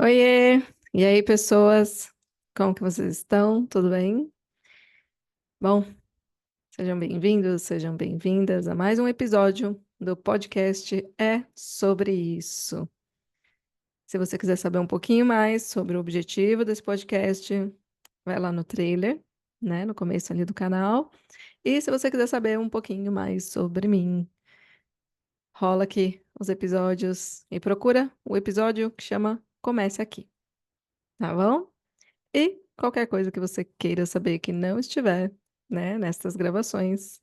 Oiê! E aí, pessoas? Como que vocês estão? Tudo bem? Bom, sejam bem-vindos, sejam bem-vindas a mais um episódio do podcast É Sobre Isso. Se você quiser saber um pouquinho mais sobre o objetivo desse podcast, vai lá no trailer, né, no começo ali do canal. E se você quiser saber um pouquinho mais sobre mim, rola aqui os episódios e procura o episódio que chama Comece Aqui, tá bom? E qualquer coisa que você queira saber que não estiver, né, nessas gravações,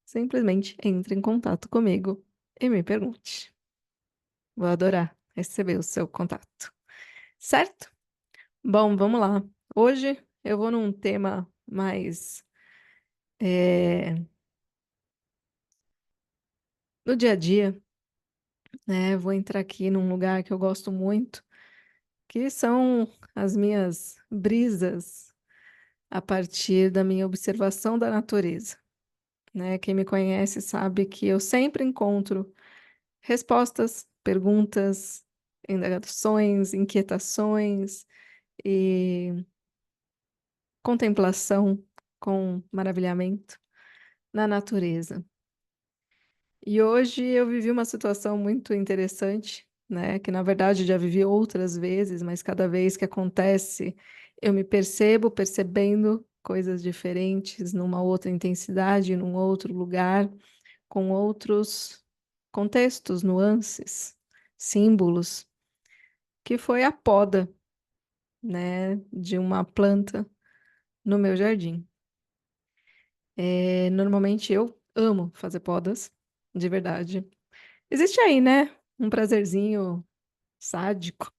simplesmente entre em contato comigo e me pergunte. Vou adorar receber o seu contato. Certo? Bom, vamos lá. Hoje eu vou num tema mais no dia a dia, né? Vou entrar aqui num lugar que eu gosto muito, que são as minhas brisas a partir da minha observação da natureza, né? Quem me conhece sabe que eu sempre encontro respostas, perguntas, indagações, inquietações e contemplação com maravilhamento na natureza. E hoje eu vivi uma situação muito interessante, né? Que na verdade já vivi outras vezes, mas cada vez que acontece, eu me percebo percebendo coisas diferentes, numa outra intensidade, num outro lugar, com outros contextos, nuances, símbolos, que foi a poda, né, de uma planta no meu jardim. Normalmente eu amo fazer podas, de verdade. Existe aí, né, um prazerzinho sádico.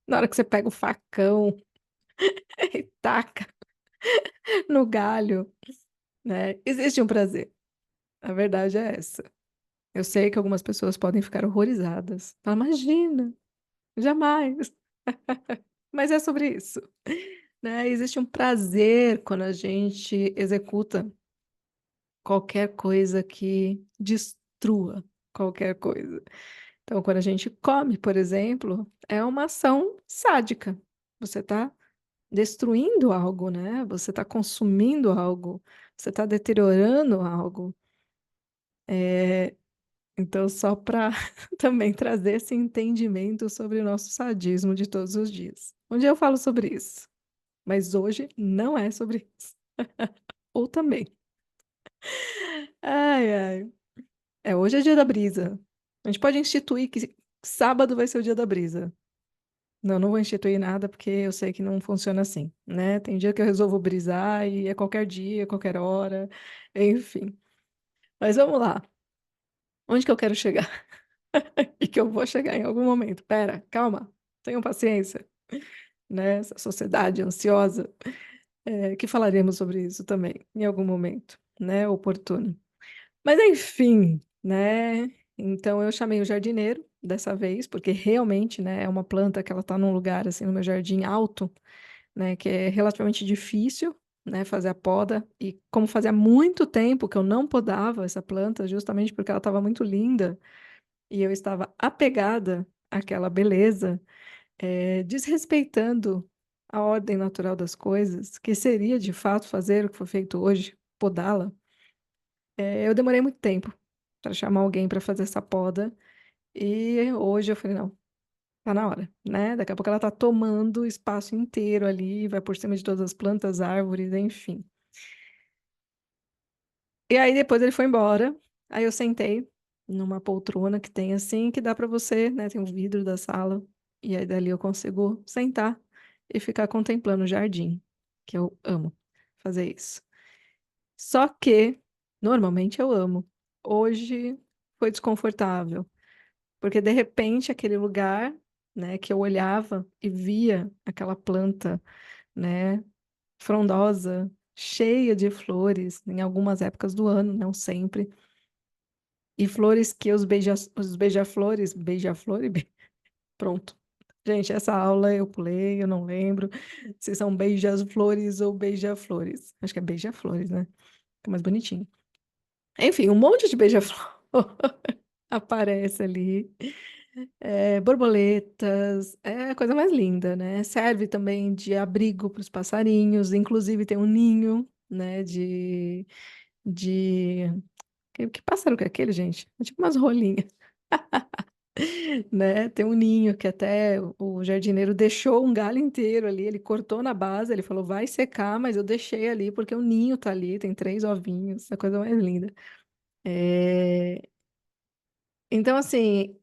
Na hora que você pega o facão e taca no galho, né? Existe um prazer. A verdade é essa. Eu sei que algumas pessoas podem ficar horrorizadas. Fala, imagina, jamais. Mas é sobre isso, né? Existe um prazer quando a gente executa qualquer coisa que destrua qualquer coisa. Então, quando a gente come, por exemplo, é uma ação sádica. Você está destruindo algo, né? Você está consumindo algo, você está deteriorando algo. Então, só para também trazer esse entendimento sobre o nosso sadismo de todos os dias. Um dia eu falo sobre isso, mas hoje não é sobre isso. Ou também. Ai, ai. Hoje é dia da brisa. A gente pode instituir que sábado vai ser o dia da brisa. Não, não vou instituir nada porque eu sei que não funciona assim, né? Tem dia que eu resolvo brisar e é qualquer dia, qualquer hora, enfim. Mas vamos lá. Onde que eu quero chegar? E que eu vou chegar em algum momento. Pera, calma. Tenham paciência, né? Essa sociedade ansiosa, que falaremos sobre isso também em algum momento, né? Oportuno. Mas enfim, né? Então eu chamei o jardineiro dessa vez, porque realmente, né, é uma planta que ela tá num lugar assim no meu jardim alto, né, que é relativamente difícil, né, fazer a poda. E como fazia muito tempo que eu não podava essa planta, justamente porque ela estava muito linda e eu estava apegada àquela beleza, desrespeitando a ordem natural das coisas, que seria de fato fazer o que foi feito hoje, podá-la. Eu demorei muito tempo para chamar alguém para fazer essa poda. E hoje eu falei, não, tá na hora, né? Daqui a pouco ela tá tomando o espaço inteiro ali, vai por cima de todas as plantas, árvores, enfim. E aí depois ele foi embora. Aí eu sentei numa poltrona que tem assim, que dá para você, né? Tem um vidro da sala. E aí dali eu consigo sentar e ficar contemplando o jardim, que eu amo fazer isso. Só que normalmente eu amo. Hoje foi desconfortável. Porque de repente aquele lugar, né, que eu olhava e via aquela planta, né, frondosa, cheia de flores em algumas épocas do ano, não sempre, e flores que os beija-flores, pronto. Gente, essa aula eu pulei, eu não lembro se são beija-flores ou beija-flores. Acho que é beija-flores, né? Fica mais bonitinho. Enfim, um monte de beija-flor aparece ali. Borboletas, é a coisa mais linda, né? Serve também de abrigo para os passarinhos, inclusive tem um ninho, né? De... Que pássaro que é aquele, gente? É tipo umas rolinhas, né? Tem um ninho que até o jardineiro deixou um galho inteiro ali, ele cortou na base, ele falou, vai secar, mas eu deixei ali porque o ninho tá ali, tem 3 ovinhos, é a coisa mais linda. É, Então, assim,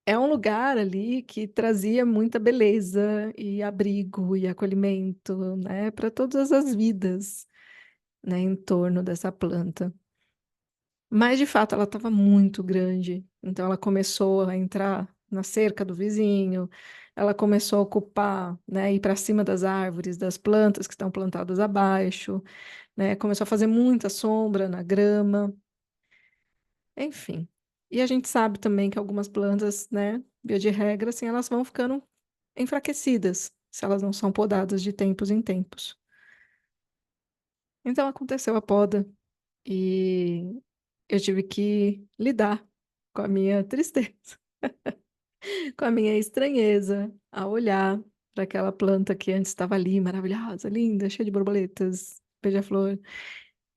é um lugar ali que trazia muita beleza e abrigo e acolhimento, né, para todas as vidas, né, em torno dessa planta. Mas, de fato, ela estava muito grande, então ela começou a entrar na cerca do vizinho, ela começou a ocupar, né, ir para cima das árvores, das plantas que estão plantadas abaixo, né, começou a fazer muita sombra na grama. Enfim. E a gente sabe também que algumas plantas, né, via de regra, assim, elas vão ficando enfraquecidas se elas não são podadas de tempos em tempos. Então aconteceu a poda e eu tive que lidar com a minha tristeza, com a minha estranheza a olhar para aquela planta que antes estava ali, maravilhosa, linda, cheia de borboletas, beija-flor,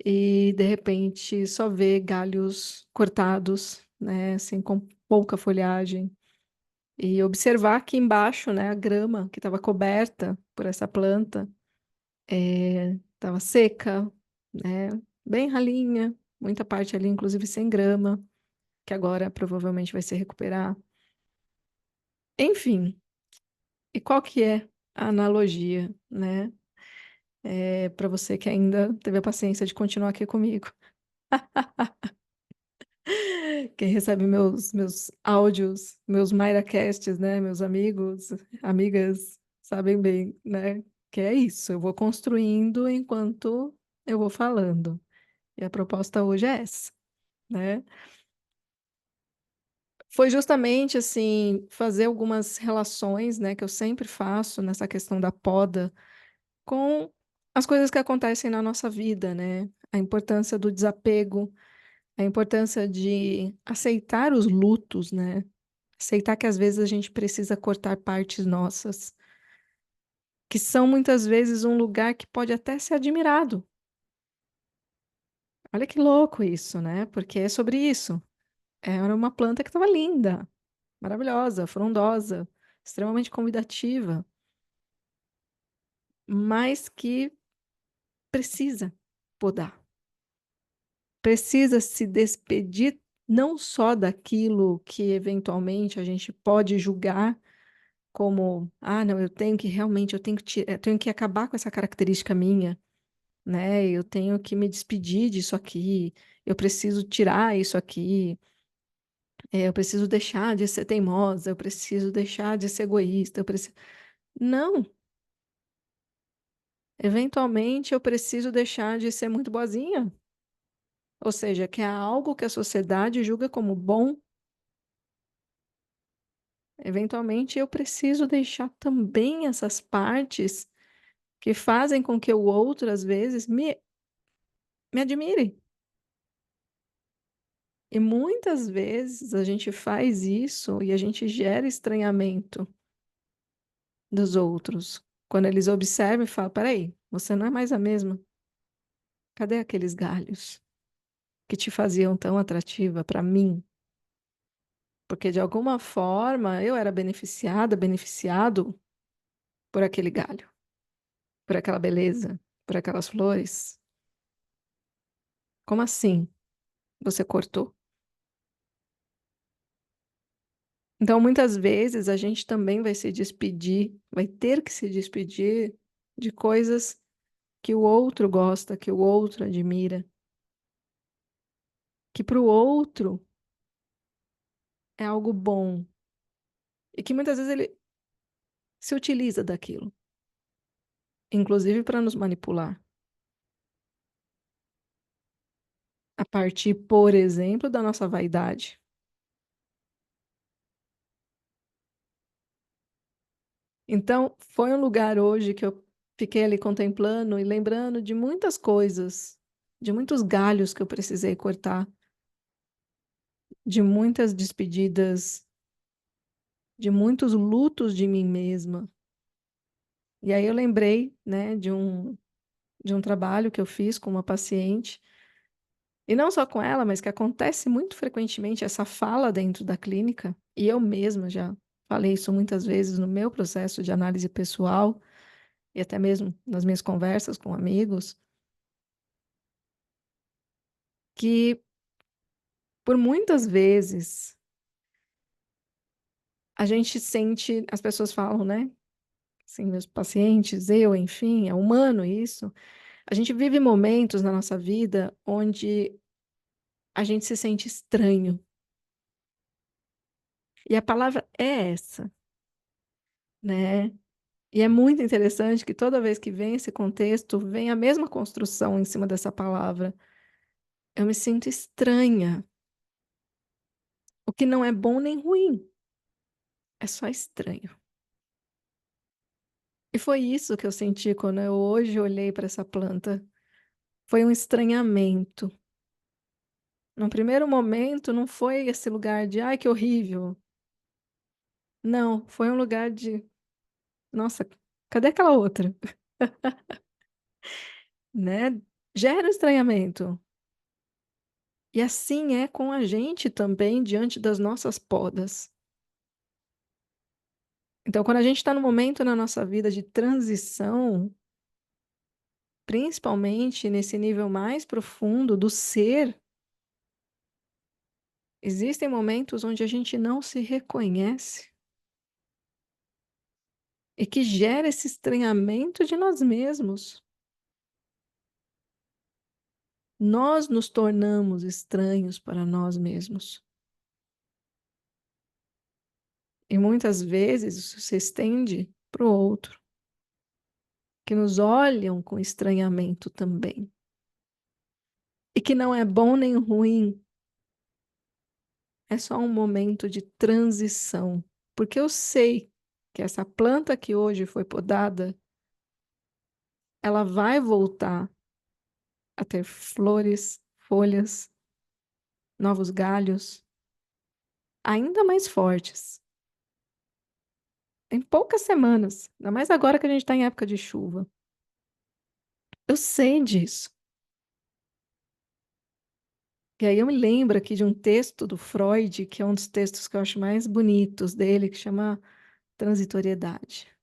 e de repente só ver galhos cortados, né, assim, com pouca folhagem. E observar aqui embaixo, né, a grama que estava coberta por essa planta estava seca, né, bem ralinha, muita parte ali, inclusive sem grama, que agora provavelmente vai se recuperar. Enfim, e qual que é a analogia, né, para você que ainda teve a paciência de continuar aqui comigo? Quem recebe meus áudios, meus MairaCasts, né, meus amigos, amigas, sabem bem, né, que é isso. Eu vou construindo enquanto eu vou falando. E a proposta hoje é essa, né? Foi justamente assim fazer algumas relações, né, que eu sempre faço nessa questão da poda com as coisas que acontecem na nossa vida, né? A importância do desapego, a importância de aceitar os lutos, né? Aceitar que às vezes a gente precisa cortar partes nossas, que são muitas vezes um lugar que pode até ser admirado. Olha que louco isso, né? Porque é sobre isso. Era uma planta que estava linda, maravilhosa, frondosa, extremamente convidativa, mas que precisa podar, precisa se despedir não só daquilo que eventualmente a gente pode julgar como, ah, não, eu tenho que realmente, eu tenho que acabar com essa característica minha, né? Eu tenho que me despedir disso aqui, eu preciso tirar isso aqui, eu preciso deixar de ser teimosa, eu preciso deixar de ser egoísta, eu preciso... Não, eventualmente eu preciso deixar de ser muito boazinha, ou seja, que é algo que a sociedade julga como bom, eventualmente eu preciso deixar também essas partes que fazem com que o outro, às vezes, me admire. E muitas vezes a gente faz isso e a gente gera estranhamento dos outros. Quando eles observam e falam: peraí, você não é mais a mesma. Cadê aqueles galhos que te faziam tão atrativa para mim? Porque de alguma forma eu era beneficiada, beneficiado por aquele galho, por aquela beleza, por aquelas flores. Como assim você cortou? Então, muitas vezes a gente também vai se despedir, vai ter que se despedir de coisas que o outro gosta, que o outro admira, que para o outro é algo bom e que muitas vezes ele se utiliza daquilo, inclusive para nos manipular, a partir, por exemplo, da nossa vaidade. Então, foi um lugar hoje que eu fiquei ali contemplando e lembrando de muitas coisas, de muitos galhos que eu precisei cortar, de muitas despedidas, de muitos lutos de mim mesma. E aí eu lembrei, né, de um trabalho que eu fiz com uma paciente, e não só com ela, mas que acontece muito frequentemente essa fala dentro da clínica, e eu mesma já falei isso muitas vezes no meu processo de análise pessoal e até mesmo nas minhas conversas com amigos, que por muitas vezes a gente sente, as pessoas falam, né? Assim, meus pacientes, eu, enfim, é humano isso. A gente vive momentos na nossa vida onde a gente se sente estranho. E a palavra é essa, né? E é muito interessante que toda vez que vem esse contexto, vem a mesma construção em cima dessa palavra. Eu me sinto estranha, o que não é bom nem ruim, é só estranho. E foi isso que eu senti quando eu hoje olhei para essa planta. Foi um estranhamento. No primeiro momento, não foi esse lugar de, ai, que horrível. Não, foi um lugar de, nossa, cadê aquela outra? Né? Gera um estranhamento. E assim é com a gente também diante das nossas podas. Então, quando a gente está no momento na nossa vida de transição, principalmente nesse nível mais profundo do ser, existem momentos onde a gente não se reconhece e que gera esse estranhamento de nós mesmos. Nós nos tornamos estranhos para nós mesmos. E muitas vezes isso se estende para o outro, que nos olham com estranhamento também. E que não é bom nem ruim, é só um momento de transição. Porque eu sei que essa planta que hoje foi podada, ela vai voltar a ter flores, folhas, novos galhos, ainda mais fortes. Em poucas semanas, ainda mais agora que a gente está em época de chuva. Eu sei disso. E aí eu me lembro aqui de um texto do Freud, que é um dos textos que eu acho mais bonitos dele, que chama Transitoriedade.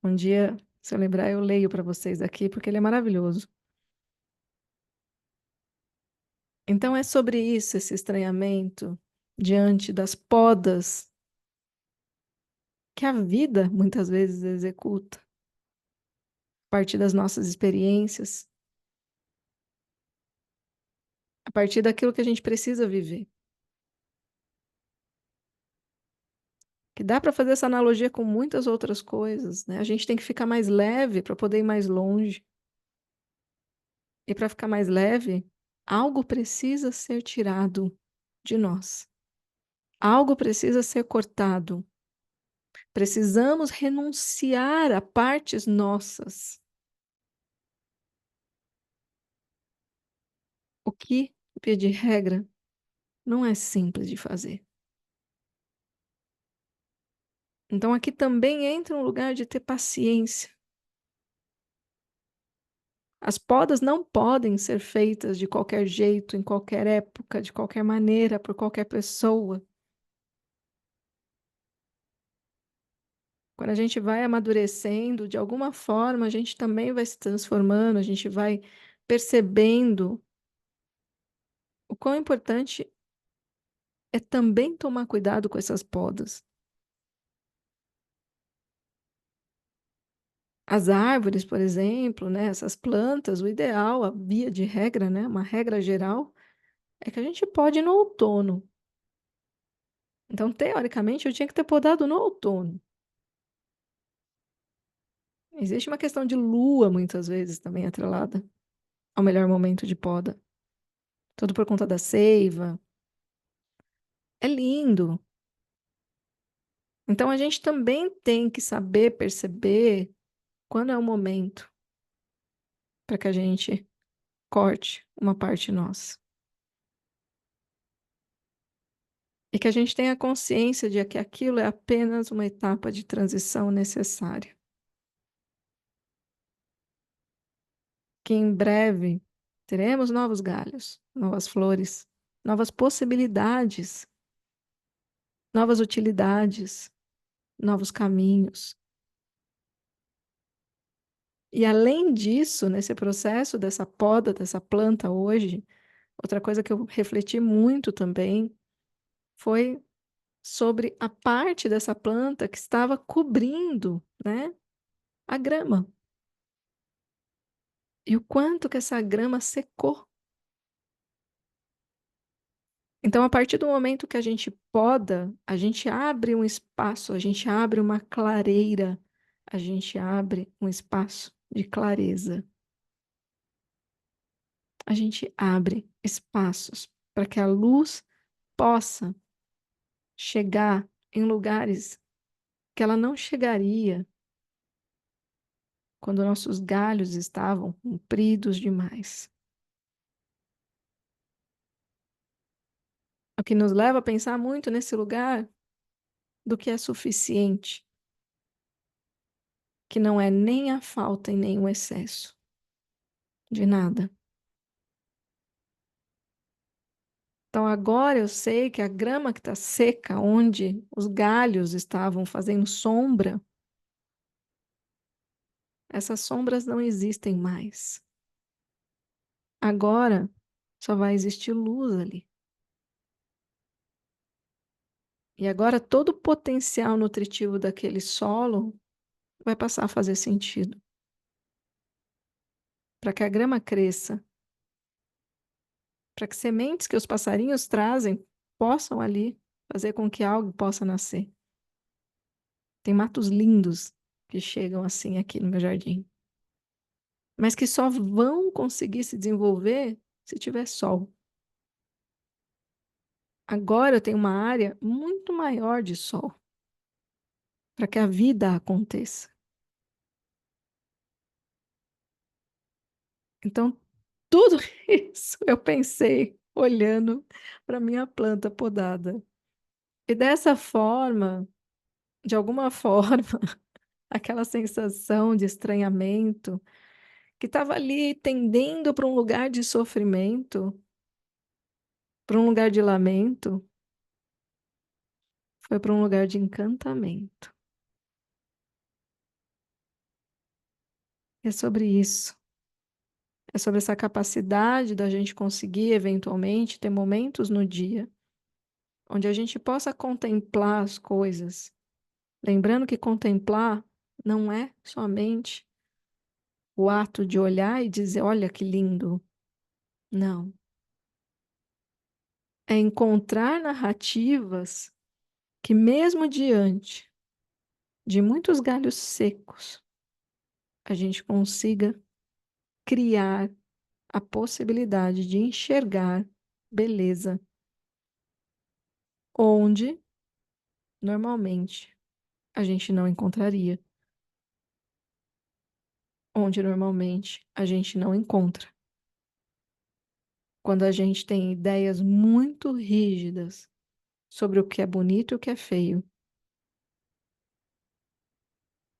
Um dia, se eu lembrar, eu leio para vocês aqui, porque ele é maravilhoso. Então é sobre isso, esse estranhamento diante das podas que a vida muitas vezes executa, a partir das nossas experiências, a partir daquilo que a gente precisa viver. Que dá para fazer essa analogia com muitas outras coisas, né? A gente tem que ficar mais leve para poder ir mais longe. E para ficar mais leve, algo precisa ser tirado de nós. Algo precisa ser cortado. Precisamos renunciar a partes nossas. O que, via de regra, não é simples de fazer. Então, aqui também entra um lugar de ter paciência. As podas não podem ser feitas de qualquer jeito, em qualquer época, de qualquer maneira, por qualquer pessoa. Quando a gente vai amadurecendo, de alguma forma, a gente também vai se transformando, a gente vai percebendo o quão importante é também tomar cuidado com essas podas. As árvores, por exemplo, né, essas plantas, o ideal, a via de regra, né, uma regra geral, é que a gente pode ir no outono. Então, teoricamente, eu tinha que ter podado no outono. Existe uma questão de lua, muitas vezes, também atrelada ao melhor momento de poda. Tudo por conta da seiva. É lindo. Então, a gente também tem que saber perceber quando é o momento para que a gente corte uma parte nossa. E que a gente tenha consciência de que aquilo é apenas uma etapa de transição necessária. Que em breve teremos novos galhos, novas flores, novas possibilidades, novas utilidades, novos caminhos. E além disso, nesse processo dessa poda dessa planta hoje, outra coisa que eu refleti muito também foi sobre a parte dessa planta que estava cobrindo, né, a grama. E o quanto que essa grama secou. Então, a partir do momento que a gente poda, a gente abre um espaço, a gente abre uma clareira, a gente abre um espaço de clareza. A gente abre espaços para que a luz possa chegar em lugares que ela não chegaria quando nossos galhos estavam compridos demais. O que nos leva a pensar muito nesse lugar do que é suficiente, que não é nem a falta e nem o excesso de nada. Então agora eu sei que a grama que está seca, onde os galhos estavam fazendo sombra, essas sombras não existem mais. Agora só vai existir luz ali. E agora todo o potencial nutritivo daquele solo vai passar a fazer sentido. Para que a grama cresça, para que sementes que os passarinhos trazem possam ali fazer com que algo possa nascer. Tem matos lindos que chegam assim aqui no meu jardim, mas que só vão conseguir se desenvolver se tiver sol. Agora eu tenho uma área muito maior de sol para que a vida aconteça. Então, tudo isso eu pensei olhando para minha planta podada. E dessa forma, de alguma forma, aquela sensação de estranhamento que estava ali tendendo para um lugar de sofrimento, para um lugar de lamento, foi para um lugar de encantamento. É sobre isso. É sobre essa capacidade da gente conseguir, eventualmente, ter momentos no dia onde a gente possa contemplar as coisas. Lembrando que contemplar não é somente o ato de olhar e dizer, olha que lindo. Não. É encontrar narrativas que, mesmo diante de muitos galhos secos, a gente consiga criar a possibilidade de enxergar beleza onde normalmente a gente não encontraria, onde normalmente a gente não encontra. Quando a gente tem ideias muito rígidas sobre o que é bonito e o que é feio,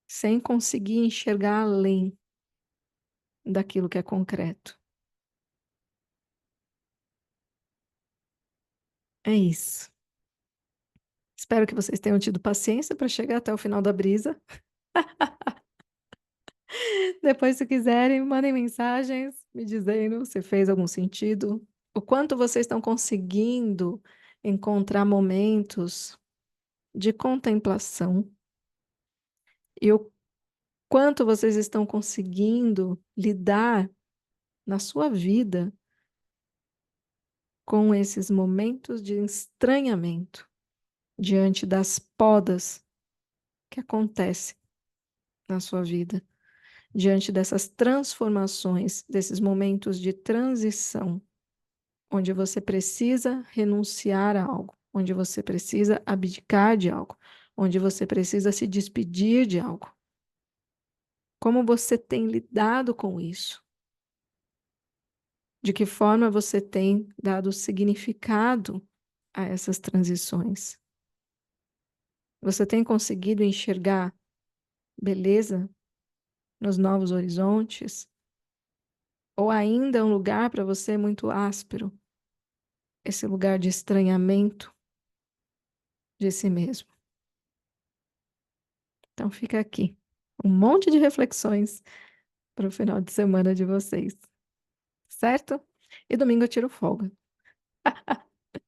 sem conseguir enxergar além daquilo que é concreto. É isso. Espero que vocês tenham tido paciência para chegar até o final da brisa. Depois, se quiserem, mandem mensagens me dizendo se fez algum sentido, o quanto vocês estão conseguindo encontrar momentos de contemplação e o quanto vocês estão conseguindo lidar na sua vida com esses momentos de estranhamento diante das podas que acontecem na sua vida, diante dessas transformações, desses momentos de transição, onde você precisa renunciar a algo, onde você precisa abdicar de algo, onde você precisa se despedir de algo. Como você tem lidado com isso? De que forma você tem dado significado a essas transições? Você tem conseguido enxergar beleza nos novos horizontes? Ou ainda é um lugar para você muito áspero, esse lugar de estranhamento de si mesmo? Então fica aqui um monte de reflexões para o final de semana de vocês, certo? E domingo eu tiro folga.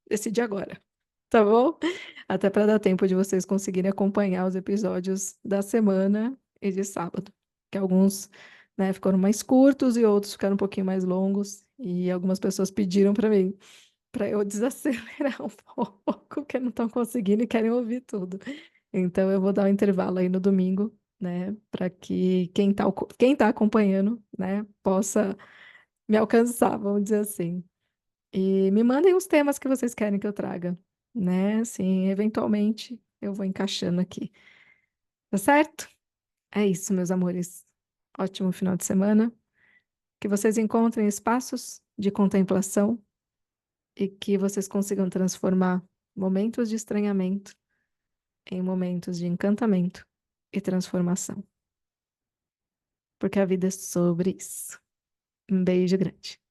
Decidi agora, tá bom? Até para dar tempo de vocês conseguirem acompanhar os episódios da semana e de sábado, que alguns, né, ficaram mais curtos e outros ficaram um pouquinho mais longos, e algumas pessoas pediram para eu desacelerar um pouco, porque não estão conseguindo e querem ouvir tudo. Então eu vou dar um intervalo aí no domingo, né, para que quem tá acompanhando, né, possa me alcançar, vamos dizer assim. E me mandem os temas que vocês querem que eu traga, né? Assim, eventualmente eu vou encaixando aqui. Tá certo? É isso, meus amores. Ótimo final de semana. Que vocês encontrem espaços de contemplação e que vocês consigam transformar momentos de estranhamento em momentos de encantamento e transformação. Porque a vida é sobre isso. Um beijo grande.